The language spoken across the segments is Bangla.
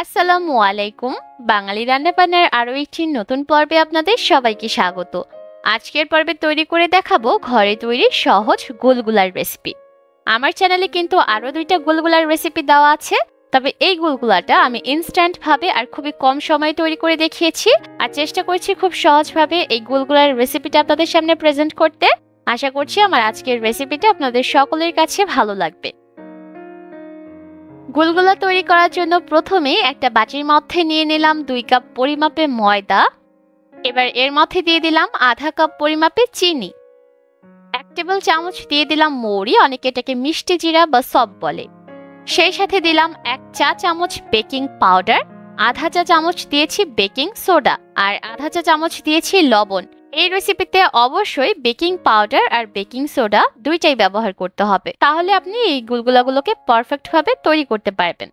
আসসালামু আলাইকুম। বাঙালি রান্নাবান্নার আরো একটি নতুন পর্বে আপনাদের সবাইকে স্বাগত। আজকের পর্বে তৈরি করে দেখাবো ঘরে তৈরি সহজ গুলগুলার রেসিপি। আমার চ্যানেলে কিন্তু আরো দুইটা গুলগুলার রেসিপি দেওয়া আছে, তবে এই গুলগুলাটা আমি ইনস্ট্যান্ট ভাবে আর খুবই কম সময়ে তৈরি করে দেখিয়েছি, আর চেষ্টা করছি খুব সহজভাবে এই গুলগুলার রেসিপিটা আপনাদের সামনে প্রেজেন্ট করতে। আশা করছি আমার আজকের রেসিপিটা আপনাদের সকলের কাছে ভালো লাগবে। গুলগুলা তৈরি করার জন্য প্রথমে একটা বাটির মধ্যে নিয়ে নিলাম 2 কাপ পরিমাপে ময়দা। এবার এর মধ্যে দিয়ে দিলাম আধা কাপ পরিমাপে চিনি। 1 টেবিল চামচ দিয়ে দিলাম মৌরি, অনেকে এটাকে মিষ্টি জিরা বা সব বলে। সেই সাথে দিলাম 1 চা চামচ বেকিং পাউডার, আধা চা চামচ দিয়েছি বেকিং সোডা, আর আধা চা চামচ দিয়েছি লবণ। এই রেসিপিতে অবশ্যই বেকিং পাউডার আর বেকিং সোডা দুইটাই ব্যবহার করতে হবে, তাহলে আপনি এই গুলগুলাগুলোকে পারফেক্ট ভাবে তৈরি করতে পারবেন।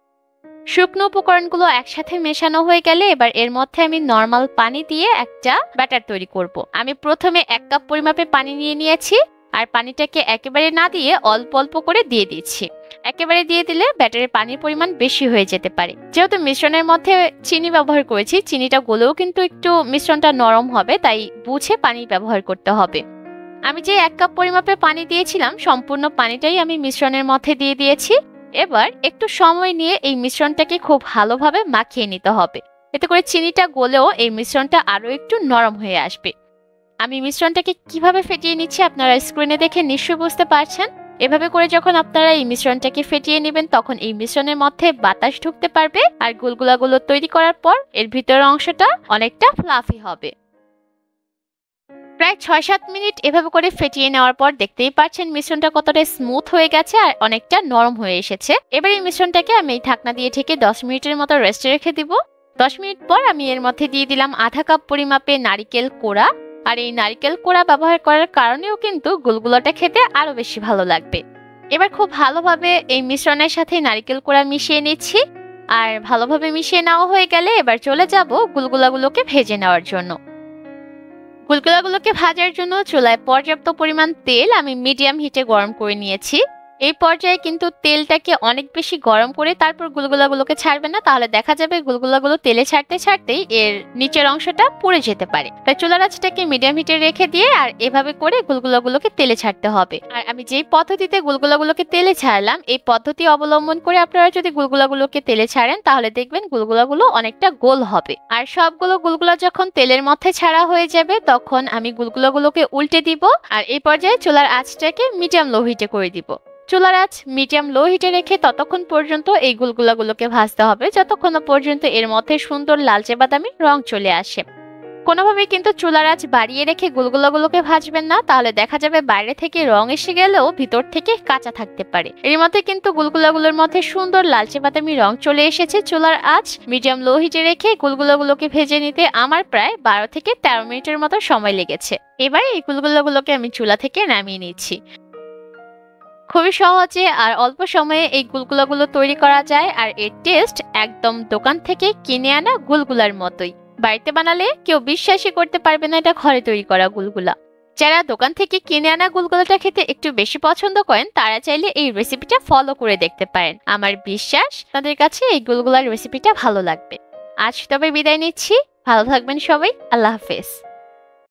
শুকনো উপকরণগুলো একসাথে মেশানো হয়ে গেলে এবার এর মধ্যে আমি নরমাল পানি দিয়ে একটা ব্যাটার তৈরি করব। আমি প্রথমে 1 কাপ পরিমাপে পানি নিয়ে নিয়েছি, আর পানিটাকে একেবারে না দিয়ে অল্প অল্প করে দিয়ে দিচ্ছি। একেবারে দিয়ে দিলে ব্যাটারের পানির পরিমাণ বেশি হয়ে যেতে পারে। যেহেতু মিশ্রণের মধ্যে চিনি ব্যবহার করেছি, চিনিটা গলেও কিন্তু একটু মিশ্রণটা নরম হবে, তাই বুঝে পানি ব্যবহার করতে হবে। আমি যে 1 কাপ পরিমাপে পানি দিয়েছিলাম সম্পূর্ণ পানিটাই আমি মিশ্রণের মধ্যে দিয়ে দিয়েছি। এবার একটু সময় নিয়ে এই মিশ্রণটাকে খুব ভালোভাবে মাখিয়ে নিতে হবে, এতে করে চিনিটা গলেও এই মিশ্রণটা আরো একটু নরম হয়ে আসবে। আমি মিশ্রণটাকে কিভাবে ফেটিয়ে নিচ্ছি আপনারা স্ক্রিনে দেখে নিশ্চয়ই বুঝতে পারছেন। এভাবে করে যখন আপনারা এই মিশ্রণটাকে ফেটিয়ে নেবেন তখন এই মিশ্রণের মধ্যে বাতাস ঢুকতে পারবে, আর গুলগুলাগুলো তৈরি করার পর এর ভিতরের অংশটা অনেকটা ফ্লাফি হবে। প্রায় 6-7 মিনিট এভাবে করে ফেটিয়ে নেওয়ার পর দেখতেই পাচ্ছেন মিশ্রণটা কতটা স্মুথ হয়ে গেছে আর অনেকটা নরম হয়ে এসেছে। এবার এই মিশ্রণটাকে আমি ঢাকনা দিয়ে ঢেকে 10 মিনিটের মতো রেস্টে রেখে দিব। 10 মিনিট পর আমি এর মধ্যে দিয়ে দিলাম আধা কাপ পরিমাপে নারিকেল কোড়া, আর এই নারিকেল কোড়া ব্যবহার করার কারণেও কিন্তু গুলগুলাটা খেতে আরো বেশি ভালো লাগবে। এবার খুব ভালোভাবে এই মিশ্রণের সাথে নারিকেল কোড়া মিশিয়ে নিচ্ছি, আর ভালোভাবে মিশিয়ে নেওয়া হয়ে গেলে এবার চলে যাব গুলগুলাগুলোকে ভেজে নেওয়ার জন্য। গুলগুলাগুলোকে ভাজার জন্য চুলায় পর্যাপ্ত পরিমাণ তেল আমি মিডিয়াম হিটে গরম করে নিয়েছি। এই পর্যায়ে কিন্তু তেলটাকে অনেক বেশি গরম করে তারপর গুলগুলাগুলোকে ছাড়বে না, তাহলে দেখা যাবে গুলগুলাগুলো তেলে ছাড়তে ছাড়তেই এর নিচের অংশটা পুড়ে যেতে পারে। তাই চুলার আঁচটাকে মিডিয়াম হিটে রেখে দিয়ে আর এভাবে করে গুলগুলাগুলোকে তেলে ছাড়তে হবে। আর আমি যেই পদ্ধতিতে গুলগুলাগুলোকে তেলে ছাড়লাম এই পদ্ধতি অবলম্বন করে আপনারা যদি গুলগুলাগুলোকে তেলে ছাড়েন তাহলে দেখবেন গুলগুলাগুলো অনেকটা গোল হবে। আর সবগুলো গুলগুলা যখন তেলের মধ্যে ছাড়া হয়ে যাবে তখন আমি গুলগুলাগুলোকে উল্টে দিব, আর এই পর্যায়ে চুলার আঁচটাকে মিডিয়াম লো হিটে করে দিব। চুলার আঁচ মিডিয়াম লো হিটে রেখে ততক্ষণ পর্যন্ত এই গুলগুলাগুলোকে ভাজতে হবে যতক্ষণ পর্যন্ত এর মধ্যে সুন্দর লালচে বাদামি রং চলে আসে। কোনোভাবেই কিন্তু চুলার আঁচ বাড়িয়ে রেখে গুলগুলাগুলোকে ভাজবেন না, তাহলে দেখা যাবে বাইরে থেকে রং এসে গেলেও ভিতর থেকে কাঁচা থাকতে পারে। এর মধ্যে কিন্তু গুলগুলাগুলোর মধ্যে সুন্দর লালচে বাদামি রং চলে এসেছে। চুলার আঁচ মিডিয়াম লো হিটে রেখে গুলগুলাগুলোকে ভেজে নিতে আমার প্রায় 12 থেকে 13 মিনিটের মতো সময় লেগেছে। এবার এই গুলগুলাগুলোকে আমি চুলা থেকে নামিয়ে নিচ্ছি। খুবই সহজে আর অল্প সময়ে এই গুলগুলাগুলো তৈরি করা যায়, আর এর টেস্ট একদম দোকান থেকে কিনে আনা গুলগুলার মতোই। বাড়িতে বানালে কেউ বিশ্বাসই করতে পারবে না এটা ঘরে তৈরি করা গুলগুলা। যারা দোকান থেকে কিনে আনা গুলগুলাটা খেতে একটু বেশি পছন্দ করেন তারা চাইলে এই রেসিপিটা ফলো করে দেখতে পারেন। আমার বিশ্বাস তাদের কাছে এই গুলগুলার রেসিপিটা ভালো লাগবে। আজ তবে বিদায় নিচ্ছি, ভালো থাকবেন সবাই, আল্লাহ হাফেজ।